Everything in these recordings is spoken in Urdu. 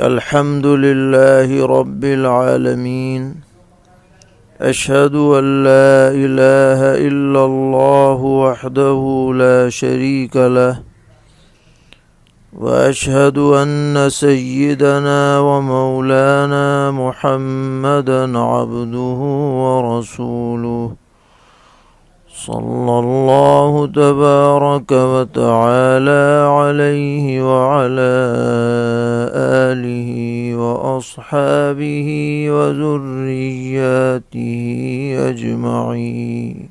الحمد لله رب العالمين أشهد أن لا إله إلا الله وحده لا شريك له وأشهد أن سيدنا ومولانا محمدا عبده ورسوله صلى الله تبارك وتعالى عليه وعلى آله وأصحابه وذرياته أجمعين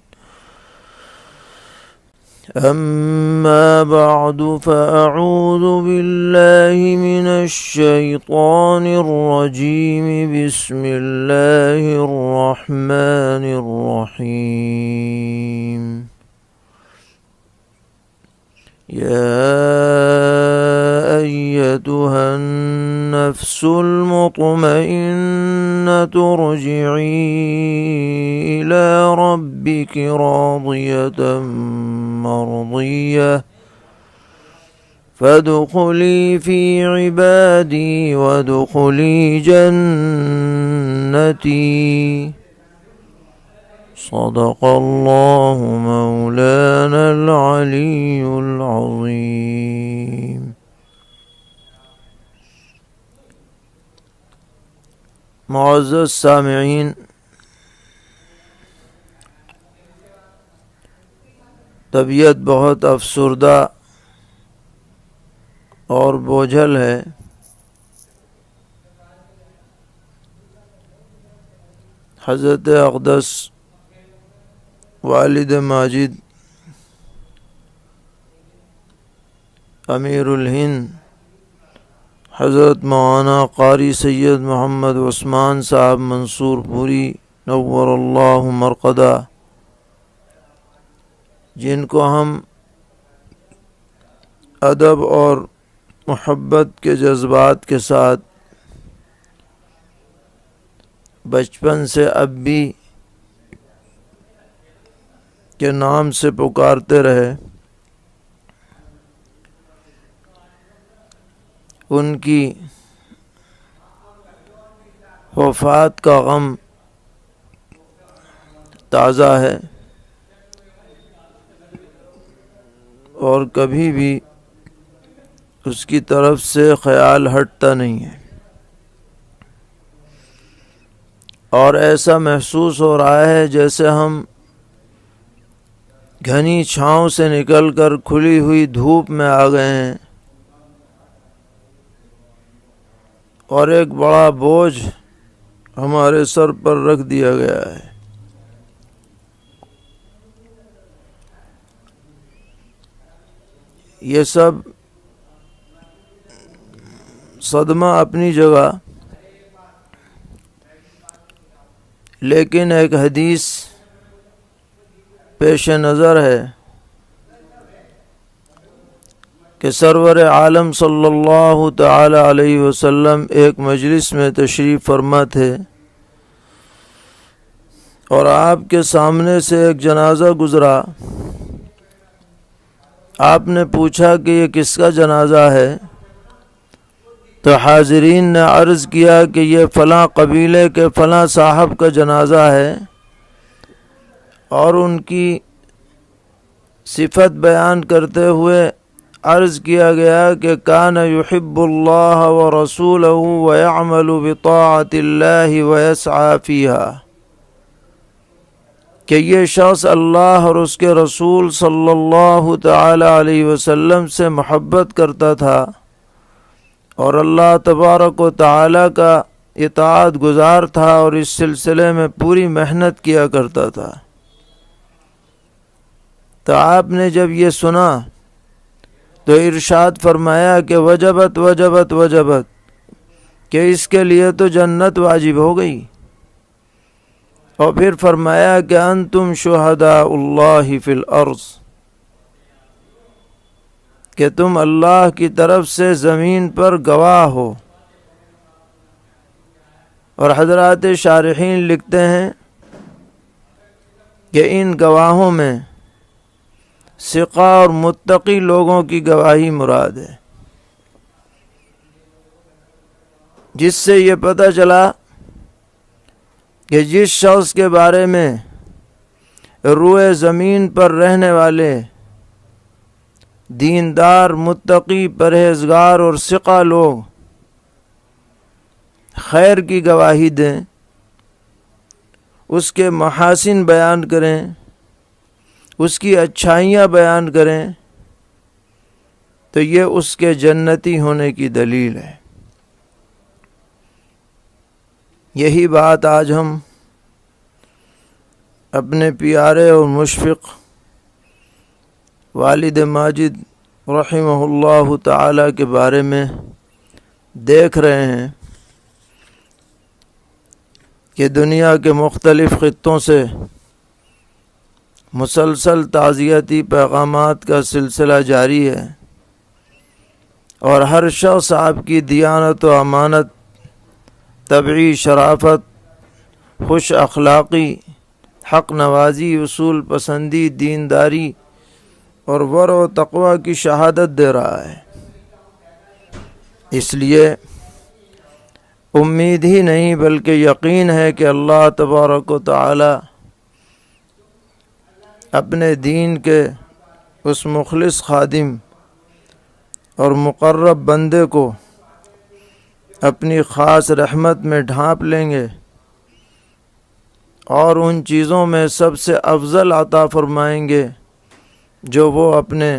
أما بعد فأعوذ بالله من الشيطان الرجيم بسم الله الرحمن الرحيم يا أيتها النفس المطمئنة ارجعي إلى ربك راضية مرضية فادخلي في عبادي وادخلي جنتي صدق الله مولانا العلي العظيم. معزز سامعین، طبیعت بہت افسردہ اور بوجھل ہے. حضرت اقدس والد ماجد امیر الہند حضرت مولانا قاری سید محمد عثمان صاحب منصور پوری نور اللہ مرقدہ، جن کو ہم ادب اور محبت کے جذبات کے ساتھ بچپن سے اب بھی کے نام سے پکارتے رہے، ان کی وفات کا غم تازہ ہے اور کبھی بھی اس کی طرف سے خیال ہٹتا نہیں ہے، اور ایسا محسوس ہو رہا ہے جیسے ہم گھنی چھاؤں سے نکل کر کھلی ہوئی دھوپ میں آ گئے ہیں اور ایک بڑا بوجھ ہمارے سر پر رکھ دیا گیا ہے. یہ سب صدمہ اپنی جگہ، لیکن ایک حدیث پیش نظر ہے کہ سرور عالم صلی اللہ تعالی علیہ وسلم ایک مجلس میں تشریف فرما تھے اور آپ کے سامنے سے ایک جنازہ گزرا. آپ نے پوچھا کہ یہ کس کا جنازہ ہے؟ تو حاضرین نے عرض کیا کہ یہ فلاں قبیلے کے فلاں صاحب کا جنازہ ہے، اور ان کی صفت بیان کرتے ہوئے عرض کیا گیا کہ کان یحب اللہ ورسولہ ویعمل بطاعت اللہ ویسعی فیہا، کہ یہ شخص اللہ اور اس کے رسول صلی اللہ تعالی علیہ وسلم سے محبت کرتا تھا اور اللہ تبارک و تعالی کا اطاعت گزار تھا اور اس سلسلے میں پوری محنت کیا کرتا تھا. تو آپ نے جب یہ سنا تو ارشاد فرمایا کہ وجبت وجبت وجبت، کہ اس کے لیے تو جنت واجب ہو گئی. اور پھر فرمایا کہ انتم شہداء اللہ فی الارض، کہ تم اللہ کی طرف سے زمین پر گواہ ہو. اور حضرات شارحین لکھتے ہیں کہ ان گواہوں میں ثقہ اور متقی لوگوں کی گواہی مراد ہے. جس سے یہ پتہ چلا کہ جس شخص کے بارے میں روئے زمین پر رہنے والے دیندار، متقی، پرہیزگار اور ثقہ لوگ خیر کی گواہی دیں، اس کے محاسن بیان کریں، اس کی اچھائیاں بیان کریں، تو یہ اس کے جنتی ہونے کی دلیل ہے۔ یہی بات آج ہم اپنے پیارے اور مشفق والد ماجد رحمہ اللہ تعالی کے بارے میں دیکھ رہے ہیں کہ دنیا کے مختلف خطوں سے مسلسل تعزیتی پیغامات کا سلسلہ جاری ہے، اور ہر شخص آپ کی دیانت و امانت، طبعی شرافت، خوش اخلاقی، حق نوازی، اصول پسندی، دینداری اور ورع و تقوی کی شہادت دے رہا ہے۔ اس لیے امید ہی نہیں بلکہ یقین ہے کہ اللہ تبارک و تعالی اپنے دین کے اس مخلص خادم اور مقرب بندے کو اپنی خاص رحمت میں ڈھانپ لیں گے، اور ان چیزوں میں سب سے افضل عطا فرمائیں گے جو وہ اپنے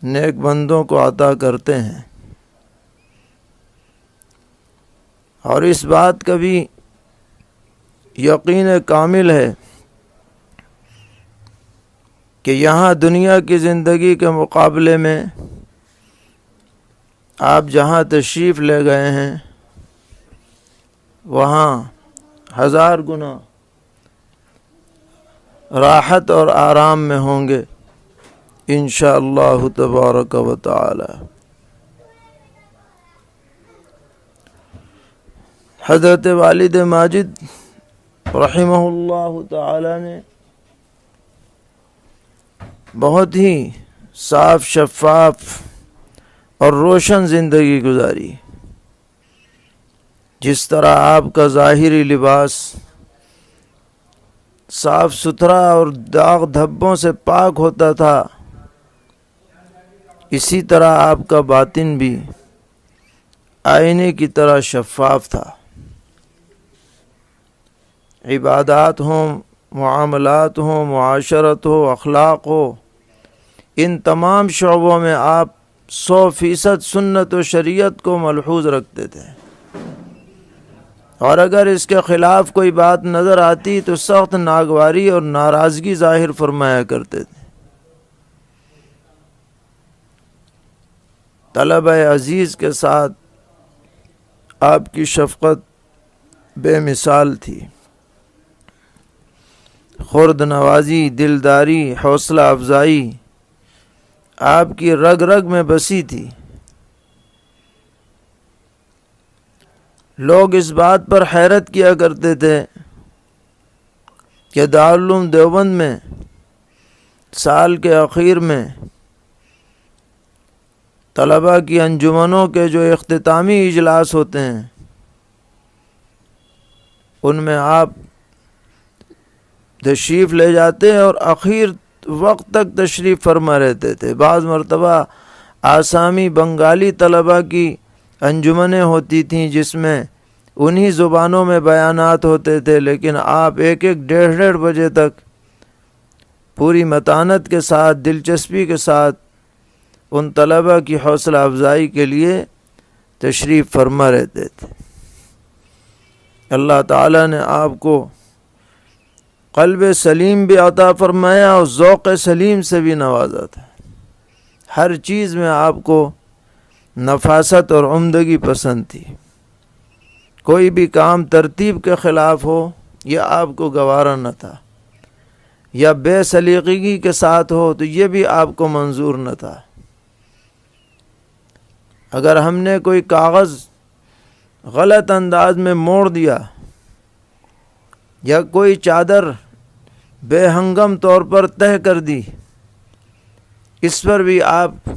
نیک بندوں کو عطا کرتے ہیں۔ اور اس بات کا بھی یقین کامل ہے کہ یہاں دنیا کی زندگی کے مقابلے میں آپ جہاں تشریف لے گئے ہیں وہاں 1000 گنا راحت اور آرام میں ہوں گے انشاءاللہ تبارک و تعالی۔ حضرت والد ماجد رحمہ اللہ تعالی نے بہت ہی صاف، شفاف اور روشن زندگی گزاری۔ جس طرح آپ کا ظاہری لباس صاف ستھرا اور داغ دھبوں سے پاک ہوتا تھا، اسی طرح آپ کا باطن بھی آئینے کی طرح شفاف تھا۔ عبادات ہوں، معاملات ہوں، معاشرت ہو، اخلاق ہو، ان تمام شعبوں میں آپ 100% سنت و شریعت کو ملحوظ رکھتے تھے، اور اگر اس کے خلاف کوئی بات نظر آتی تو سخت ناگواری اور ناراضگی ظاہر فرمایا کرتے تھے۔ طلبہ عزیز کے ساتھ آپ کی شفقت بے مثال تھی، خرد نوازی، دلداری، حوصلہ افزائی آپ کی رگ رگ میں بسی تھی۔ لوگ اس بات پر حیرت کیا کرتے تھے کہ دارالعلوم دیوبند میں سال کے اخیر میں طلباء کی انجمنوں کے جو اختتامی اجلاس ہوتے ہیں ان میں آپ تشریف لے جاتے اور اخیر وقت تک تشریف فرما رہتے تھے۔ بعض مرتبہ آسامی بنگالی طلباء کی انجمنیں ہوتی تھیں جس میں انہی زبانوں میں بیانات ہوتے تھے، لیکن آپ 1-1 بجے تک پوری متانت کے ساتھ، دلچسپی کے ساتھ ان طلباء کی حوصلہ افزائی کے لیے تشریف فرما رہتے تھے۔ اللہ تعالیٰ نے آپ کو قلب سلیم بھی عطا فرمایا اور ذوق سلیم سے بھی نوازا تھا۔ ہر چیز میں آپ کو نفاست اور عمدگی پسند تھی۔ کوئی بھی کام ترتیب کے خلاف ہو یہ آپ کو گوارا نہ تھا، یا بے سلیقگی کے ساتھ ہو تو یہ بھی آپ کو منظور نہ تھا۔ اگر ہم نے کوئی کاغذ غلط انداز میں موڑ دیا یا کوئی چادر بے ہنگم طور پر تہہ کر دی، اس پر بھی آپ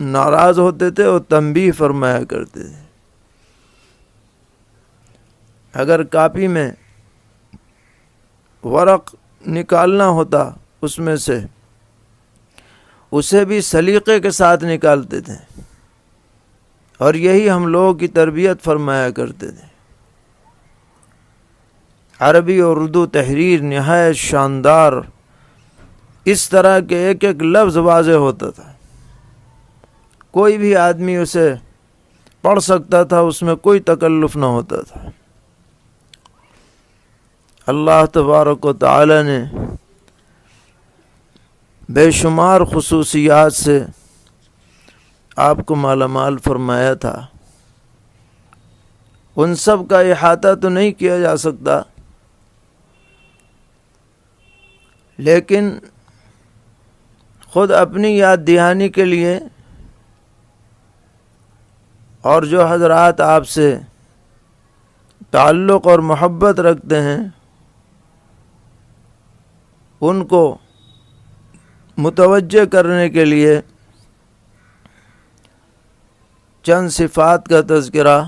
ناراض ہوتے تھے اور تنبیہ فرمایا کرتے تھے اگر کاپی میں ورق نکالنا ہوتا اس میں سے، اسے بھی سلیقے کے ساتھ نکالتے تھے، اور یہی ہم لوگوں کی تربیت فرمایا کرتے تھے۔ عربی اور اردو تحریر نہایت شاندار، اس طرح کے ایک ایک لفظ واضح ہوتا تھا، کوئی بھی آدمی اسے پڑھ سکتا تھا، اس میں کوئی تکلف نہ ہوتا تھا۔ اللہ تبارک و تعالی نے بے شمار خصوصیات سے آپ کو مالا مال فرمایا تھا، ان سب کا احاطہ تو نہیں کیا جا سکتا، لیکن خود اپنی یاد دہانی کے لیے اور جو حضرات آپ سے تعلق اور محبت رکھتے ہیں ان کو متوجہ کرنے کے لیے چند صفات کا تذکرہ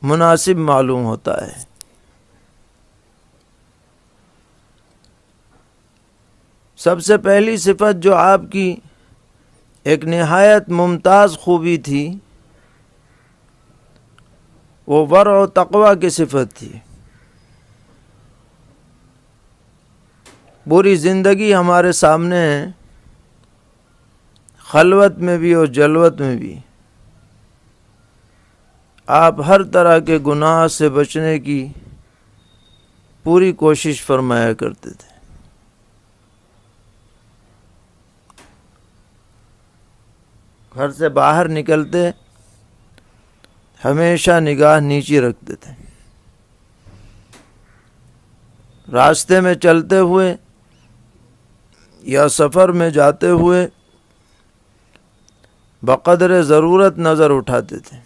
مناسب معلوم ہوتا ہے۔ سب سے پہلی صفت جو آپ کی ایک نہایت ممتاز خوبی تھی وہ ورع و تقوی کی صفت تھی۔ پوری زندگی ہمارے سامنے ہے، خلوت میں بھی اور جلوت میں بھی آپ ہر طرح کے گناہ سے بچنے کی پوری کوشش فرمایا کرتے تھے۔ گھر سے باہر نکلتے ہمیشہ نگاہ نیچی رکھتے تھے، راستے میں چلتے ہوئے یا سفر میں جاتے ہوئے بقدر ضرورت نظر اٹھاتے تھے۔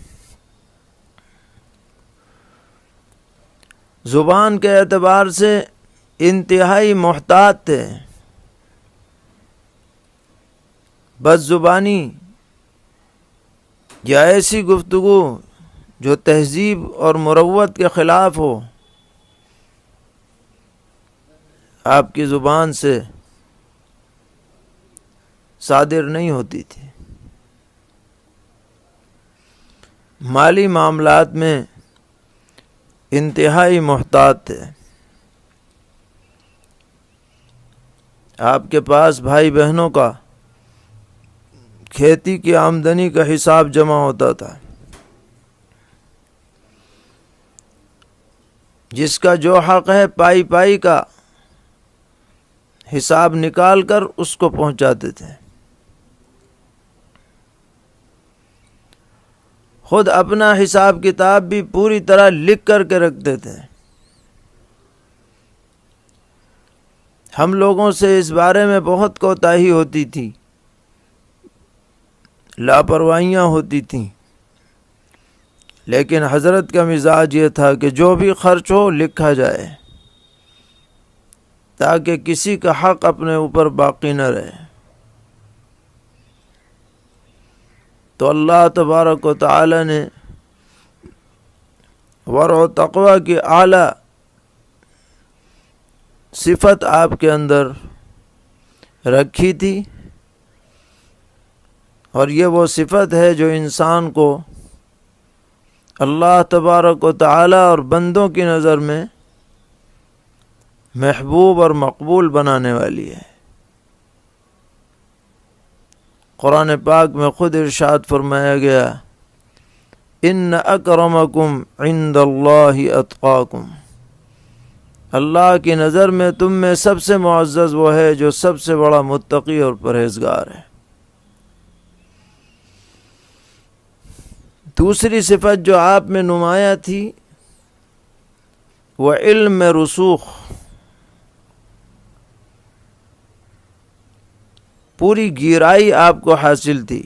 زبان کے اعتبار سے انتہائی محتاط تھے، بد زبانی یا ایسی گفتگو جو تہذیب اور مروت کے خلاف ہو آپ کی زبان سے صادر نہیں ہوتی تھی۔ مالی معاملات میں انتہائی محتاط تھے۔ آپ کے پاس بھائی بہنوں کا کھیتی کی آمدنی کا حساب جمع ہوتا تھا، جس کا جو حق ہے پائی پائی کا حساب نکال کر اس کو پہنچاتے تھے۔ خود اپنا حساب کتاب بھی پوری طرح لکھ کر کے رکھتے تھے۔ ہم لوگوں سے اس بارے میں بہت کوتاہی ہوتی تھی، لاپرواہیاں ہوتی تھیں، لیکن حضرت کا مزاج یہ تھا کہ جو بھی خرچ ہو لکھا جائے تاکہ کسی کا حق اپنے اوپر باقی نہ رہے۔ تو اللہ تبارک و تعالی نے ورع و تقوی کی اعلیٰ صفت آپ کے اندر رکھی تھی، اور یہ وہ صفت ہے جو انسان کو اللہ تبارک و تعالی اور بندوں کی نظر میں محبوب اور مقبول بنانے والی ہے۔ قرآن پاک میں خود ارشاد فرمایا گیا، ان اکرمکم عند اللہ اتقاکم، اللہ کی نظر میں تم میں سب سے معزز وہ ہے جو سب سے بڑا متقی اور پرہیزگار ہے۔ دوسری صفت جو آپ میں نمایاں تھی وہ علم میں رسوخ، پوری گہرائی آپ کو حاصل تھی۔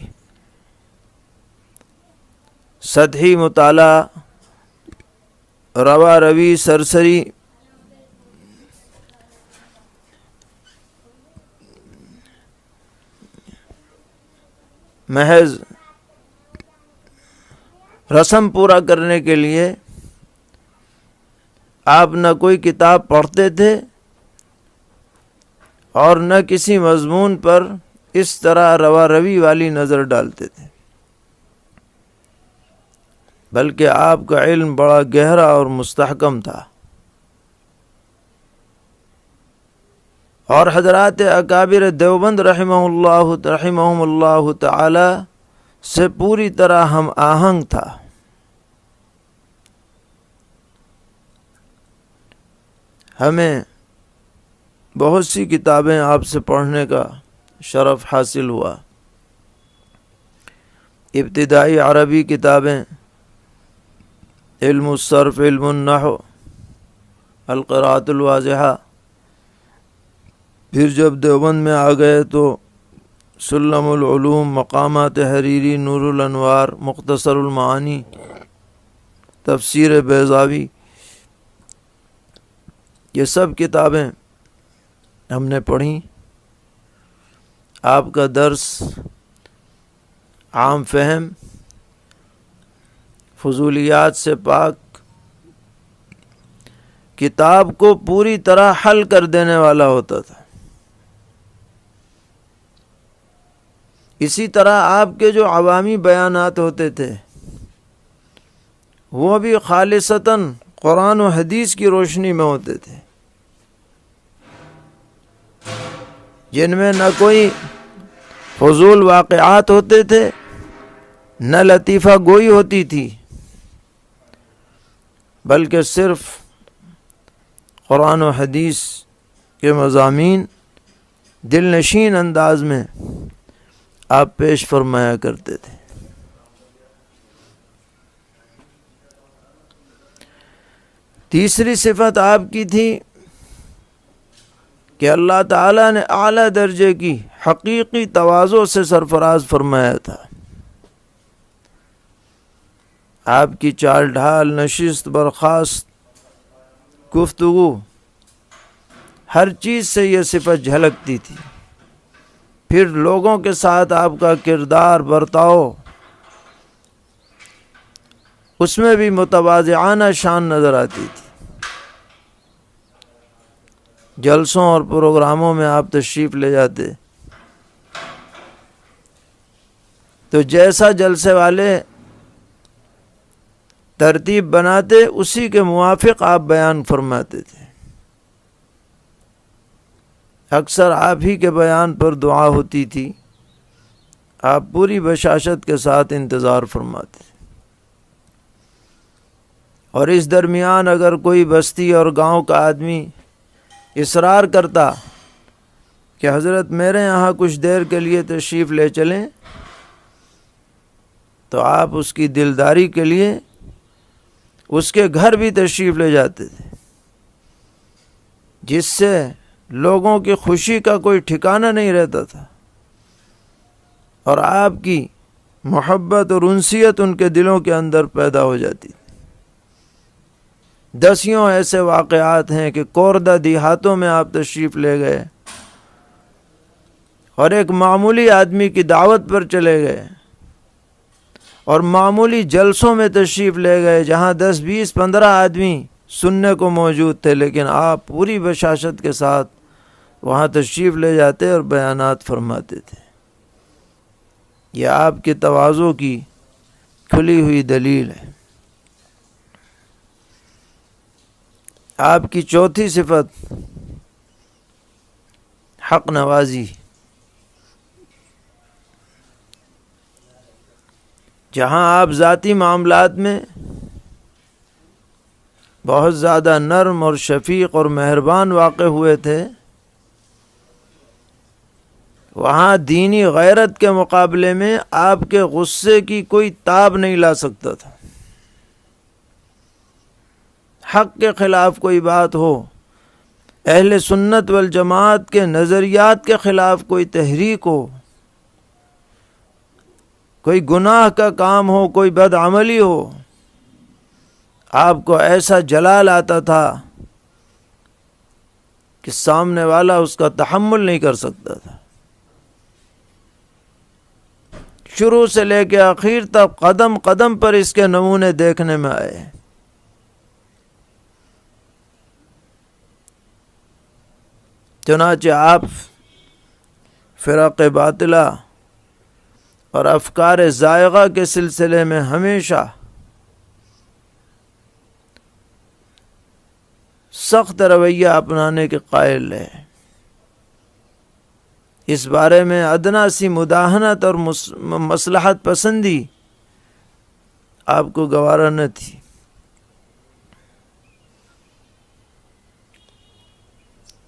سطحی مطالعہ، روا روی، سرسری محض رسم پورا کرنے کے لیے آپ نہ کوئی کتاب پڑھتے تھے اور نہ کسی مضمون پر اس طرح روا روی والی نظر ڈالتے تھے، بلکہ آپ کا علم بڑا گہرا اور مستحکم تھا، اور حضرات اکابر دیوبند رحمہم اللہ تعالی سے پوری طرح ہم آہنگ تھا۔ ہمیں بہت سی کتابیں آپ سے پڑھنے کا شرف حاصل ہوا۔ ابتدائی عربی کتابیں، علم الصرف، علم النحو، القراءۃ الواضحہ، پھر جب دیوبند میں آ گئے تو سلم العلوم، مقامات حریری، نور الانوار، مختصر المعانی، تفسیر بیضاوی، یہ سب کتابیں ہم نے پڑھیں۔ آپ کا درس عام فہم، فضولیات سے پاک، کتاب کو پوری طرح حل کر دینے والا ہوتا تھا۔ اسی طرح آپ کے جو عوامی بیانات ہوتے تھے وہ بھی خالصتاً قرآن و حدیث کی روشنی میں ہوتے تھے، جن میں نہ کوئی فضول واقعات ہوتے تھے، نہ لطیفہ گوئی ہوتی تھی، بلکہ صرف قرآن و حدیث کے مضامین دل نشین انداز میں آپ پیش فرمایا کرتے تھے۔ تیسری صفت آپ کی تھی کہ اللہ تعالیٰ نے اعلیٰ درجے کی حقیقی تواضع سے سرفراز فرمایا تھا۔ آپ کی چال ڈھال، نشست برخاست، گفتگو، ہر چیز سے یہ صفت جھلکتی تھی۔ پھر لوگوں کے ساتھ آپ کا کردار، برتاؤ، اس میں بھی متواضعانہ شان نظر آتی تھی۔ جلسوں اور پروگراموں میں آپ تشریف لے جاتے تو جیسا جلسے والے ترتیب بناتے اسی کے موافق آپ بیان فرماتے تھے۔ اکثر آپ ہی کے بیان پر دعا ہوتی تھی، آپ پوری بشاشت کے ساتھ انتظار فرماتے تھے۔ اور اس درمیان اگر کوئی بستی اور گاؤں کا آدمی اصرار کرتا کہ حضرت میرے یہاں کچھ دیر کے لیے تشریف لے چلیں، تو آپ اس کی دلداری کے لیے اس کے گھر بھی تشریف لے جاتے تھے، جس سے لوگوں کی خوشی کا کوئی ٹھکانہ نہیں رہتا تھا، اور آپ کی محبت اور انسیت ان کے دلوں کے اندر پیدا ہو جاتی تھی۔ دسیوں ایسے واقعات ہیں کہ کوردہ دیہاتوں میں آپ تشریف لے گئے اور ایک معمولی آدمی کی دعوت پر چلے گئے، اور معمولی جلسوں میں تشریف لے گئے جہاں 10 20 15 آدمی سننے کو موجود تھے، لیکن آپ پوری بشاشت کے ساتھ وہاں تشریف لے جاتے اور بیانات فرماتے تھے۔ یہ آپ کے تواضع کی کھلی ہوئی دلیل ہے۔ آپ کی چوتھی صفت حق نوازی۔ جہاں آپ ذاتی معاملات میں بہت زیادہ نرم اور شفیق اور مہربان واقع ہوئے تھے، وہاں دینی غیرت کے مقابلے میں آپ کے غصے کی کوئی تاب نہیں لا سکتا تھا۔ حق کے خلاف کوئی بات ہو، اہل سنت والجماعت کے نظریات کے خلاف کوئی تحریک ہو، کوئی گناہ کا کام ہو، کوئی بدعملی ہو، آپ کو ایسا جلال آتا تھا کہ سامنے والا اس کا تحمل نہیں کر سکتا تھا۔ شروع سے لے کے آخر تک قدم قدم پر اس کے نمونے دیکھنے میں آئے۔ چنانچہ آپ فرق باطلہ اور افکار زائغہ کے سلسلے میں ہمیشہ سخت رویہ اپنانے کے قائل رہے۔ اس بارے میں ادنا سی مداہنت اور مصلحت پسندی آپ کو گوارا نہ تھی۔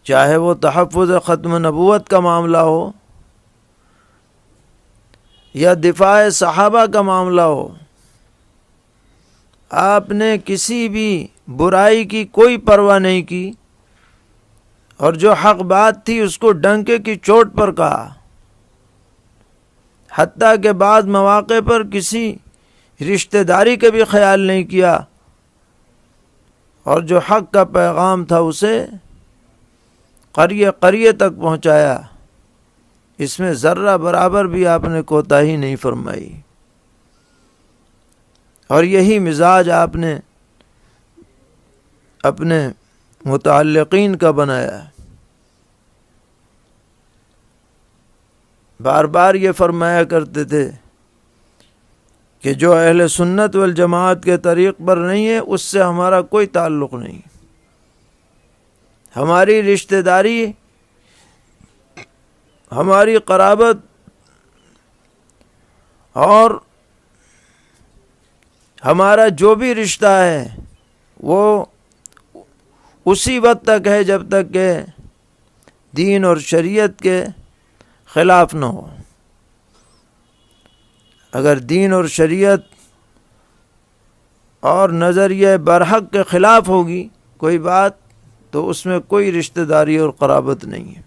چاہے وہ تحفظ ختم نبوت کا معاملہ ہو یا دفاع صحابہ کا معاملہ ہو، آپ نے کسی بھی برائی کی کوئی پرواہ نہیں کی، اور جو حق بات تھی اس کو ڈنکے کی چوٹ پر کہا، حتیٰ کہ بعض مواقع پر کسی رشتہ داری کا بھی خیال نہیں کیا، اور جو حق کا پیغام تھا اسے قریہ قریہ تک پہنچایا۔ اس میں ذرہ برابر بھی آپ نے کوتاہی نہیں فرمائی، اور یہی مزاج آپ نے اپنے متعلقین کا بنایا۔ بار بار یہ فرمایا کرتے تھے کہ جو اہل سنت والجماعت کے طریق پر نہیں ہے اس سے ہمارا کوئی تعلق نہیں۔ ہماری رشتہ داری، ہماری قرابت اور ہمارا جو بھی رشتہ ہے وہ اسی وقت تک ہے جب تک کہ دین اور شریعت کے خلاف نہ ہو۔ اگر دین اور شریعت اور نظریہ برحق کے خلاف ہوگی کوئی بات، تو اس میں کوئی رشتہ داری اور قرابت نہیں ہے۔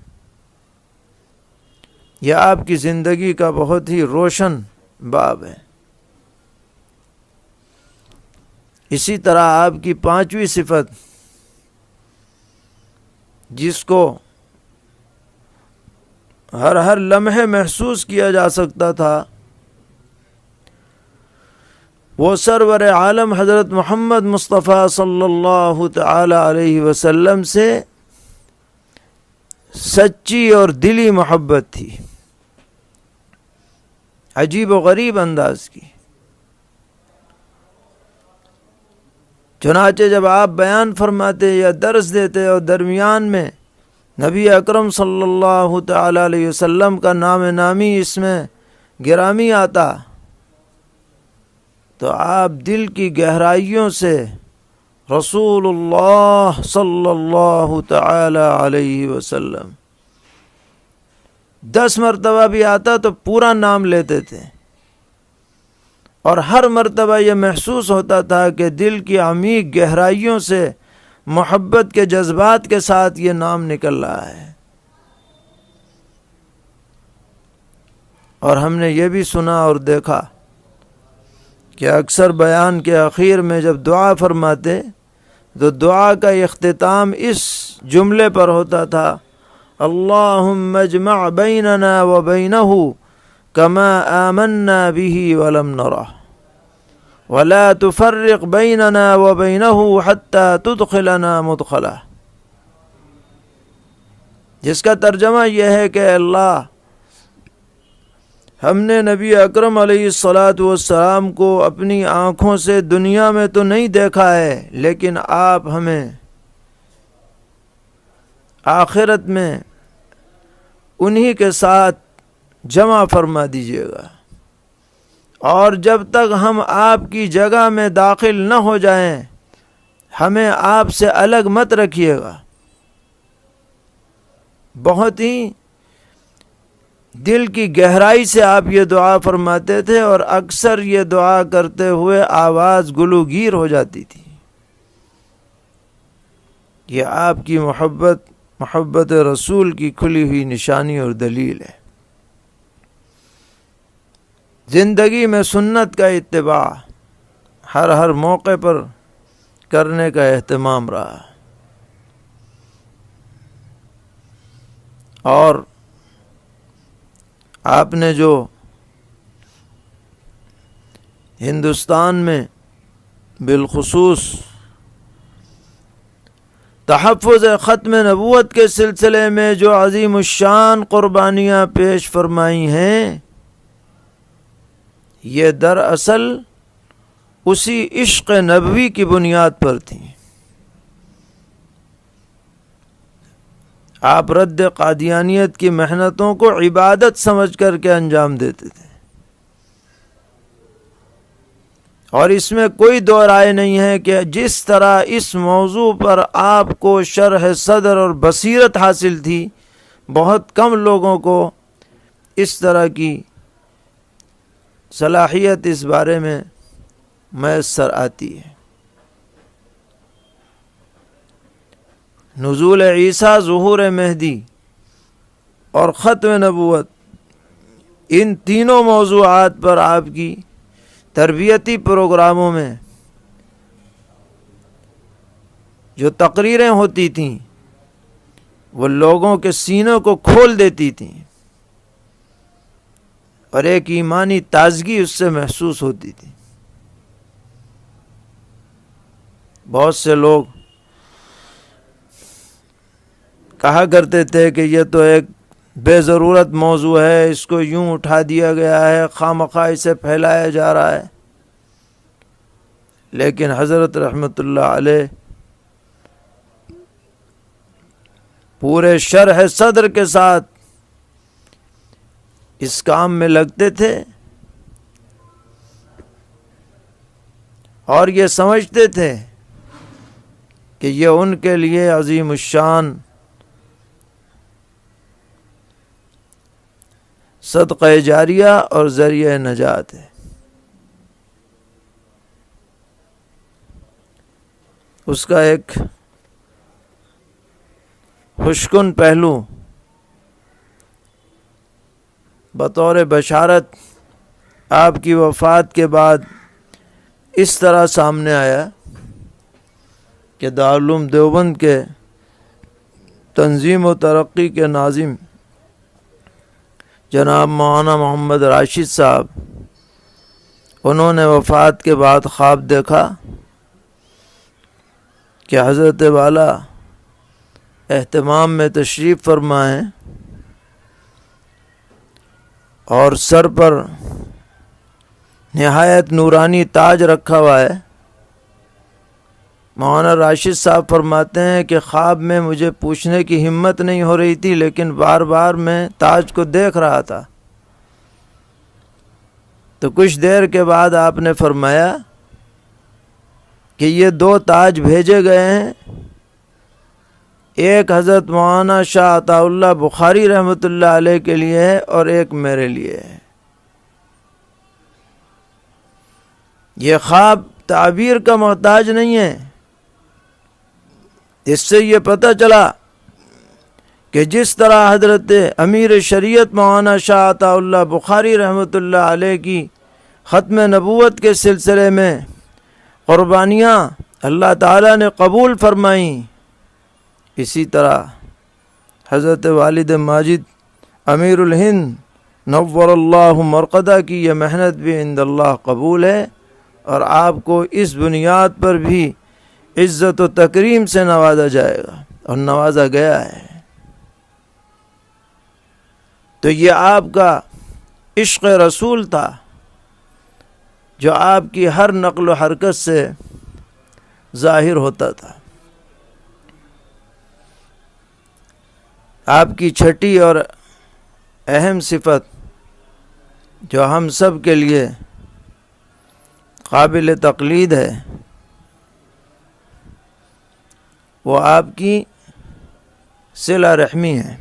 یہ آپ کی زندگی کا بہت ہی روشن باب ہے۔ اسی طرح آپ کی پانچویں صفت، جس کو ہر لمحے محسوس کیا جا سکتا تھا، وہ سرور عالم حضرت محمد مصطفیٰ صلی اللہ تعالی علیہ وسلم سے سچی اور دلی محبت تھی، عجیب و غریب انداز کی۔ چنانچہ جب آپ بیان فرماتے یا درس دیتے اور درمیان میں نبی اکرم صلی اللہ تعالی علیہ وسلم کا نام نامی اس میں گرامی آتا، تو آپ دل کی گہرائیوں سے رسول اللہ صلی اللہ تعالی علیہ وسلم 10 مرتبہ بھی آتا تو پورا نام لیتے تھے، اور ہر مرتبہ یہ محسوس ہوتا تھا کہ دل کی عمیق گہرائیوں سے محبت کے جذبات کے ساتھ یہ نام نکل رہا ہے۔ اور ہم نے یہ بھی سنا اور دیکھا کہ اکثر بیان کے آخر میں جب دعا فرماتے تو دعا کا اختتام اس جملے پر ہوتا تھا، اللہم اجمع بیننا و بینہ کما آمنا به ولم نرہ ولا تفرق بیننا و بینہ حتی تدخلنا مدخلہ، جس کا ترجمہ یہ ہے کہ اللہ، ہم نے نبی اکرم علیہ الصلاۃ والسلام کو اپنی آنکھوں سے دنیا میں تو نہیں دیکھا ہے، لیکن آپ ہمیں آخرت میں انہی کے ساتھ جمع فرما دیجیے گا، اور جب تک ہم آپ کی جگہ میں داخل نہ ہو جائیں ہمیں آپ سے الگ مت رکھیے گا۔ بہت ہی دل کی گہرائی سے آپ یہ دعا فرماتے تھے، اور اکثر یہ دعا کرتے ہوئے آواز گلوگیر ہو جاتی تھی۔ یہ آپ کی محبت رسول کی کھلی ہوئی نشانی اور دلیل ہے۔ زندگی میں سنت کا اتباع ہر موقع پر کرنے کا اہتمام رہا، اور آپ نے جو ہندوستان میں بالخصوص تحفظ ختم نبوت کے سلسلے میں جو عظیم الشان قربانیاں پیش فرمائی ہیں، یہ دراصل اسی عشق نبوی کی بنیاد پر تھیں۔ آپ رد قادیانیت کی محنتوں کو عبادت سمجھ کر کے انجام دیتے تھے، اور اس میں کوئی دو رائے نہیں ہے کہ جس طرح اس موضوع پر آپ کو شرح صدر اور بصیرت حاصل تھی، بہت کم لوگوں کو اس طرح کی صلاحیت اس بارے میں میسر آتی ہے۔ نزول عیسیٰ، ظہور مہدی اور ختم نبوت، ان تینوں موضوعات پر آپ کی تربیتی پروگراموں میں جو تقریریں ہوتی تھیں وہ لوگوں کے سینوں کو کھول دیتی تھیں، اور ایک ایمانی تازگی اس سے محسوس ہوتی تھی۔ بہت سے لوگ کہا کرتے تھے کہ یہ تو ایک بے ضرورت موضوع ہے، اس کو یوں اٹھا دیا گیا ہے، خواہ اسے پھیلایا جا رہا ہے، لیکن حضرت رحمت اللہ علیہ پورے شرح صدر کے ساتھ اس کام میں لگتے تھے، اور یہ سمجھتے تھے کہ یہ ان کے لیے عظیم الشان صدقہ جاریہ اور ذریعہ نجات ہے۔ اس کا ایک خوشکن پہلو بطور بشارت آپ کی وفات کے بعد اس طرح سامنے آیا کہ دارالعلوم دیوبند کے تنظیم و ترقی کے ناظم جناب مولانا محمد راشد صاحب، انہوں نے وفات کے بعد خواب دیکھا کہ حضرت والا اہتمام میں تشریف فرمائیں اور سر پر نہایت نورانی تاج رکھا ہوا ہے۔ مولانا راشد صاحب فرماتے ہیں کہ خواب میں مجھے پوچھنے کی ہمت نہیں ہو رہی تھی، لیکن بار بار میں تاج کو دیکھ رہا تھا۔ تو کچھ دیر کے بعد آپ نے فرمایا کہ یہ 2 تاج بھیجے گئے ہیں، ایک حضرت مولانا شاہ عطا اللہ بخاری رحمۃ اللہ علیہ کے لیے ہے اور ایک میرے لیے ہے۔ یہ خواب تعبیر کا محتاج نہیں ہے، اس سے یہ پتہ چلا کہ جس طرح حضرت امیر شریعت مولانا شاہ عطا اللہ بخاری رحمۃ اللہ علیہ کی ختم نبوت کے سلسلے میں قربانیاں اللہ تعالیٰ نے قبول فرمائیں، اسی طرح حضرت والد ماجد امیر الہند نور اللہ مرقدہ کی یہ محنت بھی عند اللہ قبول ہے، اور آپ کو اس بنیاد پر بھی عزت و تکریم سے نوازا جائے گا، اور نوازا گیا ہے۔ تو یہ آپ کا عشق رسول تھا جو آپ کی ہر نقل و حرکت سے ظاہر ہوتا تھا۔ آپ کی چھٹی اور اہم صفت جو ہم سب کے لیے قابل تقلید ہے، وہ آپ کی صلہ رحمی ہے۔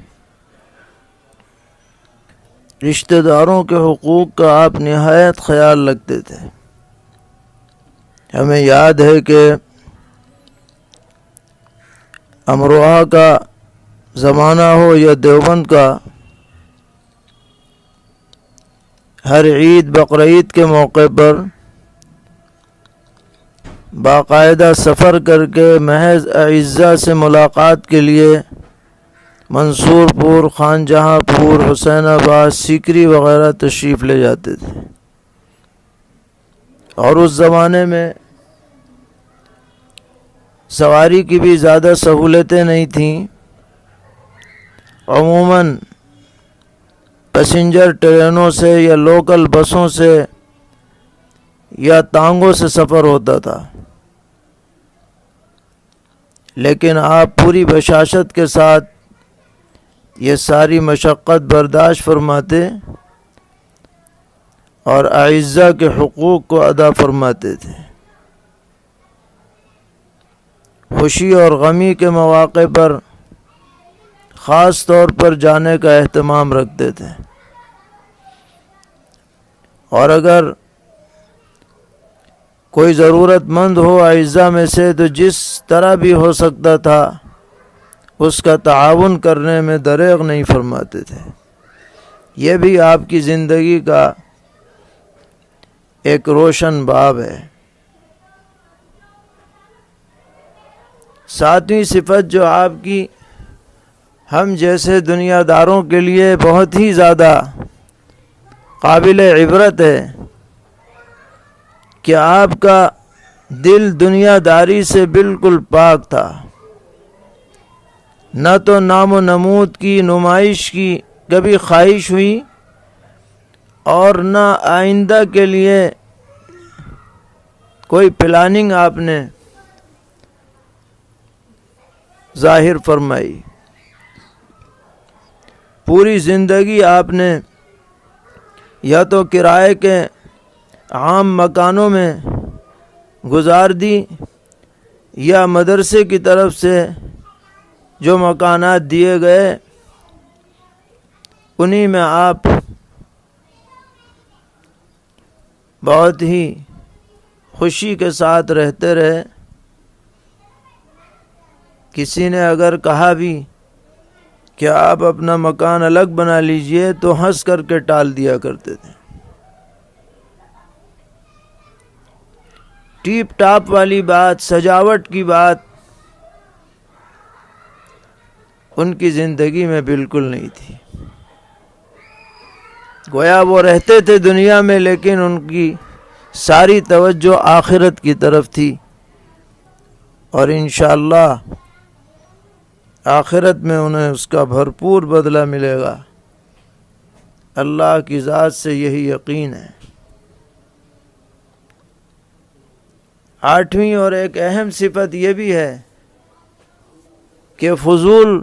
رشتہ داروں کے حقوق کا آپ نہایت خیال رکھتے تھے۔ ہمیں یاد ہے کہ امروہہ کا زمانہ ہو یا دیوبند کا، ہر عید بقرعید کے موقع پر باقاعدہ سفر کر کے محض اعزاء سے ملاقات کے لیے منصور پور، خان جہاں پور، حسین آباد، سیکری وغیرہ تشریف لے جاتے تھے۔ اور اس زمانے میں سواری کی بھی زیادہ سہولتیں نہیں تھیں، عموماً پیسنجر ٹرینوں سے یا لوکل بسوں سے یا ٹانگوں سے سفر ہوتا تھا، لیکن آپ پوری بشاشت کے ساتھ یہ ساری مشقت برداشت فرماتے اور اعزاء کے حقوق کو ادا فرماتے تھے، خوشی اور غمی کے مواقع پر خاص طور پر جانے کا اہتمام رکھتے تھے، اور اگر کوئی ضرورت مند ہو اعزاء میں سے تو جس طرح بھی ہو سکتا تھا اس کا تعاون کرنے میں دریغ نہیں فرماتے تھے۔ یہ بھی آپ کی زندگی کا ایک روشن باب ہے۔ ساتویں صفت جو آپ کی ہم جیسے دنیا داروں کے لیے بہت ہی زیادہ قابل عبرت ہے کہ آپ کا دل دنیا داری سے بالکل پاک تھا، نہ تو نام و نمود کی نمائش کی کبھی خواہش ہوئی اور نہ آئندہ کے لیے کوئی پلاننگ آپ نے ظاہر فرمائی۔ پوری زندگی آپ نے یا تو کرائے کے عام مکانوں میں گزار دی یا مدرسے کی طرف سے جو مکانات دیے گئے انہی میں آپ بہت ہی خوشی کے ساتھ رہتے رہے۔ کسی نے اگر کہا بھی کہ آپ اپنا مکان الگ بنا لیجئے تو ہنس کر کے ٹال دیا کرتے تھے۔ ٹیپ ٹاپ والی بات، سجاوٹ کی بات ان کی زندگی میں بالکل نہیں تھی۔ گویا وہ رہتے تھے دنیا میں لیکن ان کی ساری توجہ آخرت کی طرف تھی، اور انشاءاللہ آخرت میں انہیں اس کا بھرپور بدلہ ملے گا۔ اللہ کی ذات سے یہی یقین ہے۔ آٹھویں اور ایک اہم صفت یہ بھی ہے کہ فضول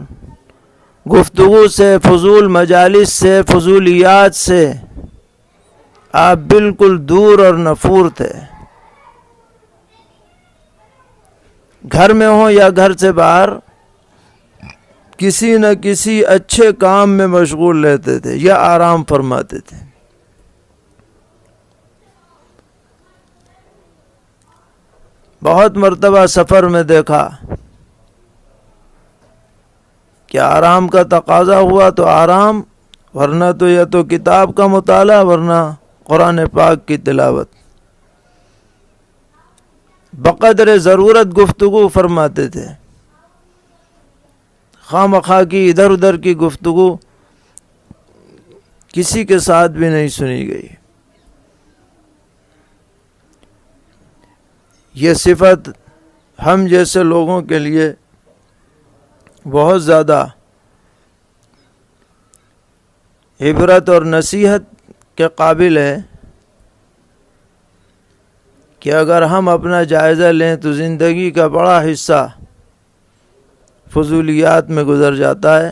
گفتگو سے، فضول مجالس سے، فضولیات سے آپ بالکل دور اور نفور تھے۔ گھر میں ہوں یا گھر سے باہر کسی نہ کسی اچھے کام میں مشغول رہتے تھے یا آرام فرماتے تھے۔ بہت مرتبہ سفر میں دیکھا کہ آرام کا تقاضا ہوا تو آرام، ورنہ تو یا تو کتاب کا مطالعہ ورنہ قرآن پاک کی تلاوت۔ بقدر ضرورت گفتگو فرماتے تھے، خواہ مخواہ کی ادھر ادھر کی گفتگو کسی کے ساتھ بھی نہیں سنی گئی۔ یہ صفت ہم جیسے لوگوں کے لیے بہت زیادہ عبرت اور نصیحت کے قابل ہے کہ اگر ہم اپنا جائزہ لیں تو زندگی کا بڑا حصہ فضولیات میں گزر جاتا ہے۔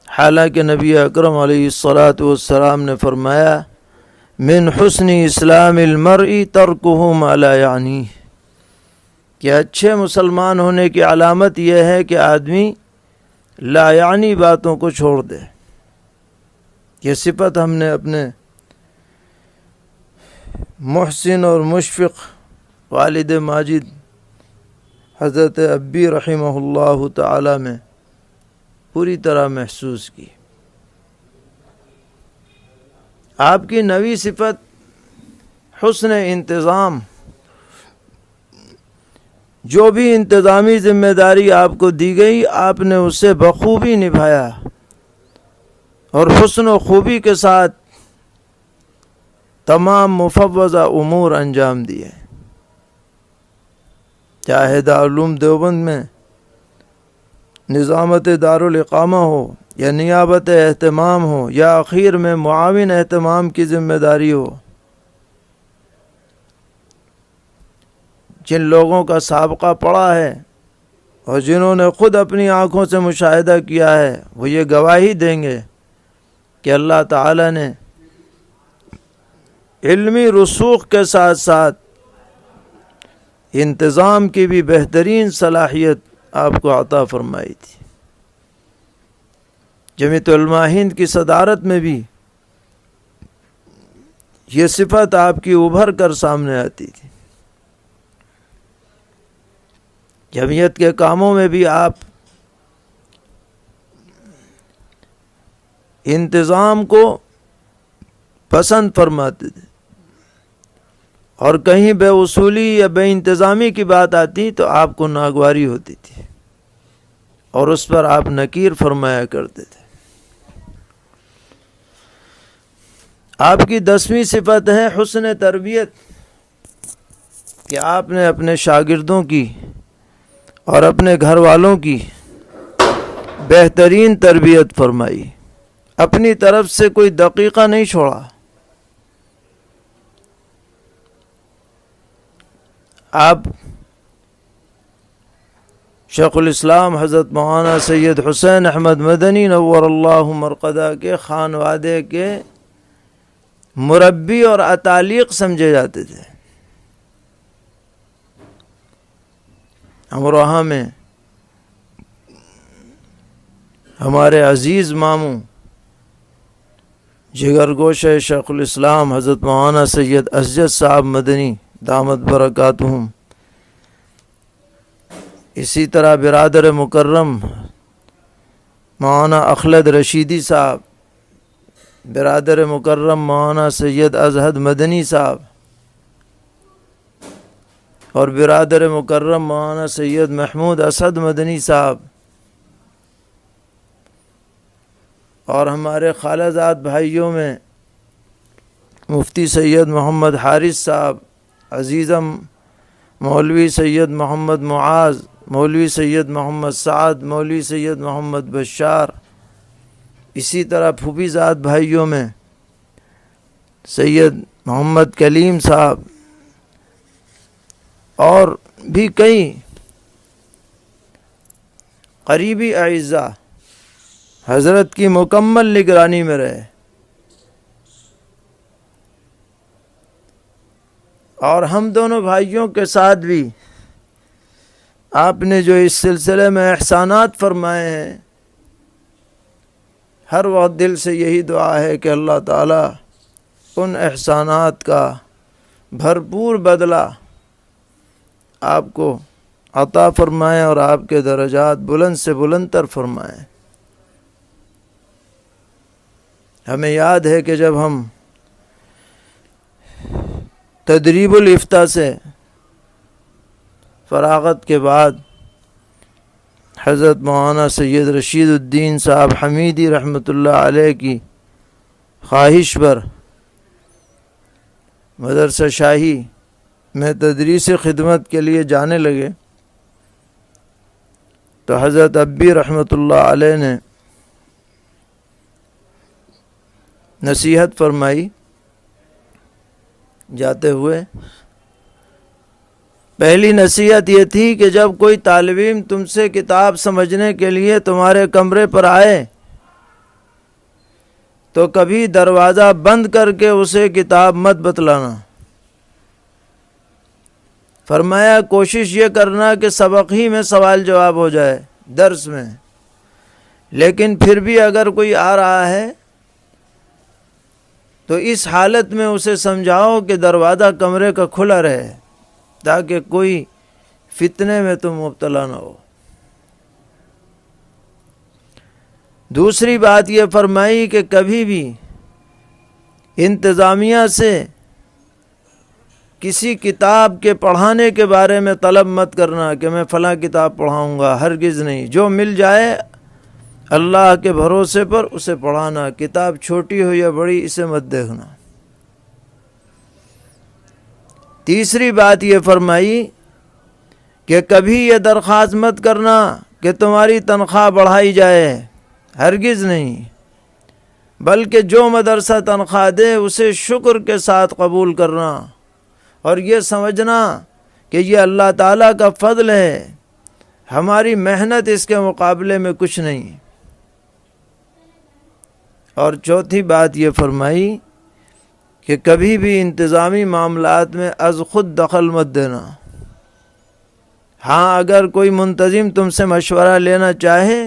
حالانکہ نبی اکرم علیہ الصلاۃ والسلام نے فرمایا من حسن اسلام المرء ترکہ ما لا یعنیہ، کہ اچھے مسلمان ہونے کی علامت یہ ہے کہ آدمی لا یعنی باتوں کو چھوڑ دے۔ یہ صفت ہم نے اپنے محسن اور مشفق والد ماجد حضرت ابی رحمہ اللہ تعالی میں پوری طرح محسوس کی۔ آپ کی نویں صفت حسن انتظام، جو بھی انتظامی ذمہ داری آپ کو دی گئی آپ نے اسے بخوبی نبھایا اور حسن و خوبی کے ساتھ تمام مفوضہ امور انجام دیے۔ چاہے دارالعلوم دیوبند میں نظامت دارالاقامہ ہو یا نیابت اہتمام ہو یا اخیر میں معاون اہتمام کی ذمہ داری ہو، جن لوگوں کا سابقہ پڑا ہے اور جنہوں نے خود اپنی آنکھوں سے مشاہدہ کیا ہے، وہ یہ گواہی دیں گے کہ اللہ تعالیٰ نے علمی رسوخ کے ساتھ ساتھ انتظام کی بھی بہترین صلاحیت آپ کو عطا فرمائی تھی۔ جمعیت علماء ہند کی صدارت میں بھی یہ صفت آپ کی ابھر کر سامنے آتی تھی۔ جمعیت کے کاموں میں بھی آپ انتظام کو پسند فرماتے تھے، اور کہیں بے اصولی یا بے انتظامی کی بات آتی تو آپ کو ناگواری ہوتی تھی اور اس پر آپ نکیر فرمایا کرتے تھے۔ آپ کی 10ویں صفت ہے حسن تربیت، کہ آپ نے اپنے شاگردوں کی اور اپنے گھر والوں کی بہترین تربیت فرمائی، اپنی طرف سے کوئی دقیقہ نہیں چھوڑا۔ آپ شیخ الاسلام حضرت مولانا سید حسین احمد مدنی نور اللہ مرقدہ کے خانوادے کے مربی اور اتالیق سمجھے جاتے تھے۔ امروہہ میں ہمارے عزیز ماموں جگر گوشہ شیخ الاسلام حضرت مولانا سید اسجد صاحب مدنی دامت برکاتہم، اسی طرح برادر مکرم مولانا اخلد رشیدی صاحب، برادر مکرم مولانا سید ازہد مدنی صاحب، اور برادر مکرم مولانا سید محمود اسد مدنی صاحب، اور ہمارے خالہ زاد بھائیوں میں مفتی سید محمد حارث صاحب، عزیزم مولوی سید محمد معاذ، مولوی سید محمد سعد، مولوی سید محمد بشار، اسی طرح پھوپھی زاد بھائیوں میں سید محمد کلیم صاحب، اور بھی کئی قریبی اعزاء حضرت کی مکمل نگرانی میں رہے، اور ہم دونوں بھائیوں کے ساتھ بھی آپ نے جو اس سلسلے میں احسانات فرمائے ہیں، ہر وقت دل سے یہی دعا ہے کہ اللہ تعالیٰ ان احسانات کا بھرپور بدلہ آپ کو عطا فرمائے اور آپ کے درجات بلند سے بلند تر فرمائے۔ ہمیں یاد ہے کہ جب ہم تدریب الافتاء سے فراغت کے بعد حضرت مولانا سید رشید الدین صاحب حمیدی رحمۃ اللہ علیہ کی خواہش پر مدرسہ شاہی میں تدریس خدمت کے لیے جانے لگے تو حضرت ابی رحمۃ اللہ علیہ نے نصیحت فرمائی جاتے ہوئے۔ پہلی نصیحت یہ تھی کہ جب کوئی طالب علم تم سے کتاب سمجھنے کے لیے تمہارے کمرے پر آئے تو کبھی دروازہ بند کر کے اسے کتاب مت بتلانا۔ فرمایا کوشش یہ کرنا کہ سبق ہی میں سوال جواب ہو جائے درس میں، لیکن پھر بھی اگر کوئی آ رہا ہے تو اس حالت میں اسے سمجھاؤ کہ دروازہ کمرے کا کھلا رہے تاکہ کوئی فتنے میں تم مبتلا نہ ہو۔ دوسری بات یہ فرمائی کہ کبھی بھی انتظامیہ سے کسی کتاب کے پڑھانے کے بارے میں طلب مت کرنا کہ میں فلاں کتاب پڑھاؤں گا، ہرگز نہیں۔ جو مل جائے اللہ کے بھروسے پر اسے پڑھانا، کتاب چھوٹی ہو یا بڑی اسے مت دیکھنا۔ تیسری بات یہ فرمائی کہ کبھی یہ درخواست مت کرنا کہ تمہاری تنخواہ بڑھائی جائے، ہرگز نہیں، بلکہ جو مدرسہ تنخواہ دے اسے شکر کے ساتھ قبول کرنا اور یہ سمجھنا کہ یہ اللہ تعالیٰ کا فضل ہے، ہماری محنت اس کے مقابلے میں کچھ نہیں۔ اور چوتھی بات یہ فرمائی کہ کبھی بھی انتظامی معاملات میں از خود دخل مت دینا۔ ہاں، اگر کوئی منتظم تم سے مشورہ لینا چاہے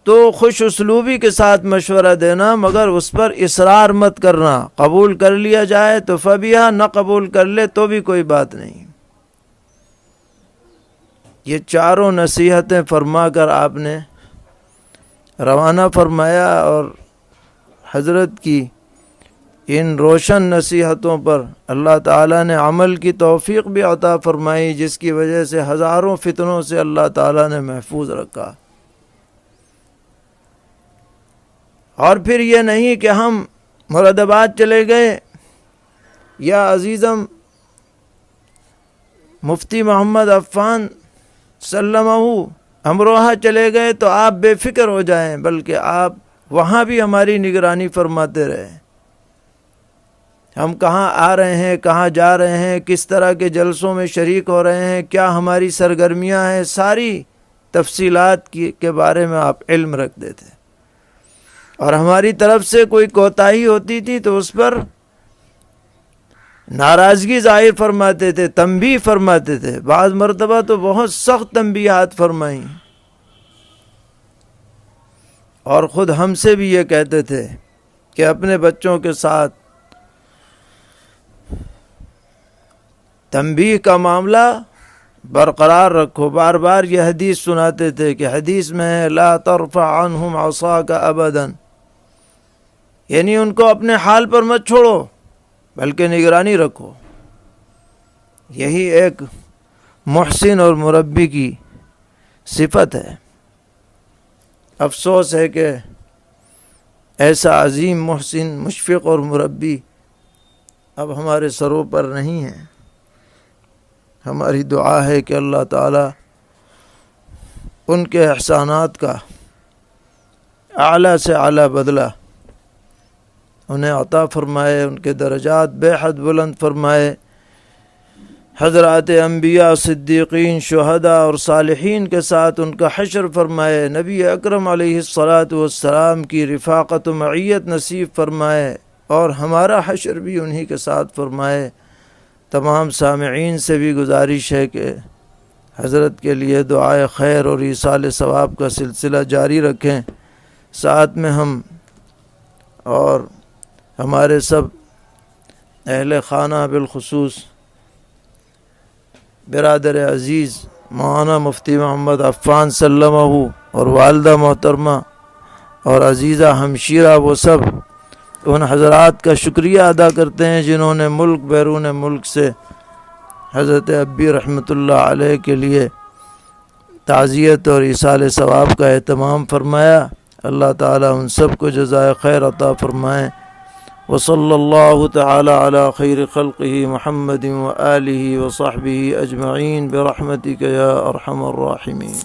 تو خوش اسلوبی کے ساتھ مشورہ دینا، مگر اس پر اصرار مت کرنا۔ قبول کر لیا جائے تو فبیہا، نہ قبول کر لے تو بھی کوئی بات نہیں۔ یہ چاروں نصیحتیں فرما کر آپ نے روانہ فرمایا، اور حضرت کی ان روشن نصیحتوں پر اللہ تعالیٰ نے عمل کی توفیق بھی عطا فرمائی، جس کی وجہ سے ہزاروں فتنوں سے اللہ تعالیٰ نے محفوظ رکھا۔ اور پھر یہ نہیں کہ ہم مراد آباد چلے گئے یا عزیزم مفتی محمد عفان سلمہ امروہہ چلے گئے تو آپ بے فکر ہو جائیں، بلکہ آپ وہاں بھی ہماری نگرانی فرماتے رہیں۔ ہم کہاں آ رہے ہیں، کہاں جا رہے ہیں، کس طرح کے جلسوں میں شریک ہو رہے ہیں، کیا ہماری سرگرمیاں ہیں، ساری تفصیلات کے بارے میں آپ علم رکھتے تھے۔ اور ہماری طرف سے کوئی کوتاہی ہوتی تھی تو اس پر ناراضگی ظاہر فرماتے تھے، تنبیہ فرماتے تھے، بعض مرتبہ تو بہت سخت تنبیہات فرمائیں، اور خود ہم سے بھی یہ کہتے تھے کہ اپنے بچوں کے ساتھ تنبیہ کا معاملہ برقرار رکھو۔ بار بار یہ حدیث سناتے تھے کہ حدیث میں ہے لا ترفع عنہم عصاک ابدا، یعنی ان کو اپنے حال پر مت چھوڑو بلکہ نگرانی رکھو۔ یہی ایک محسن اور مربی کی صفت ہے۔ افسوس ہے کہ ایسا عظیم محسن، مشفق اور مربی اب ہمارے سروں پر نہیں ہے۔ ہماری دعا ہے کہ اللہ تعالیٰ ان کے احسانات کا اعلیٰ سے اعلیٰ بدلہ انہیں عطا فرمائے، ان کے درجات بے حد بلند فرمائے، حضرات انبیاء، صدیقین، شہداء اور صالحین کے ساتھ ان کا حشر فرمائے، نبی اکرم علیہ الصلاۃ والسلام کی رفاقت و معیت نصیب فرمائے، اور ہمارا حشر بھی انہی کے ساتھ فرمائے۔ تمام سامعین سے بھی گزارش ہے کہ حضرت کے لیے دعائے خیر اور ایصال ثواب کا سلسلہ جاری رکھیں، ساتھ میں ہم اور ہمارے سب اہل خانہ، بالخصوص برادر عزیز مولانا مفتی محمد عفان سلمہ اور والدہ محترمہ اور عزیزہ ہمشیرہ، وہ سب ان حضرات کا شکریہ ادا کرتے ہیں جنہوں نے ملک بیرون ملک سے حضرت ابی رحمۃ اللہ علیہ کے لیے تعزیت اور ایصال ثواب کا اہتمام فرمایا۔ اللہ تعالیٰ ان سب کو جزائے خیر عطا فرمائیں۔ وصلی اللہ تعالی علی خیر خلقہ محمد وآلہ وصحبہ اجمعین برحمتک یا ارحم الراحمین۔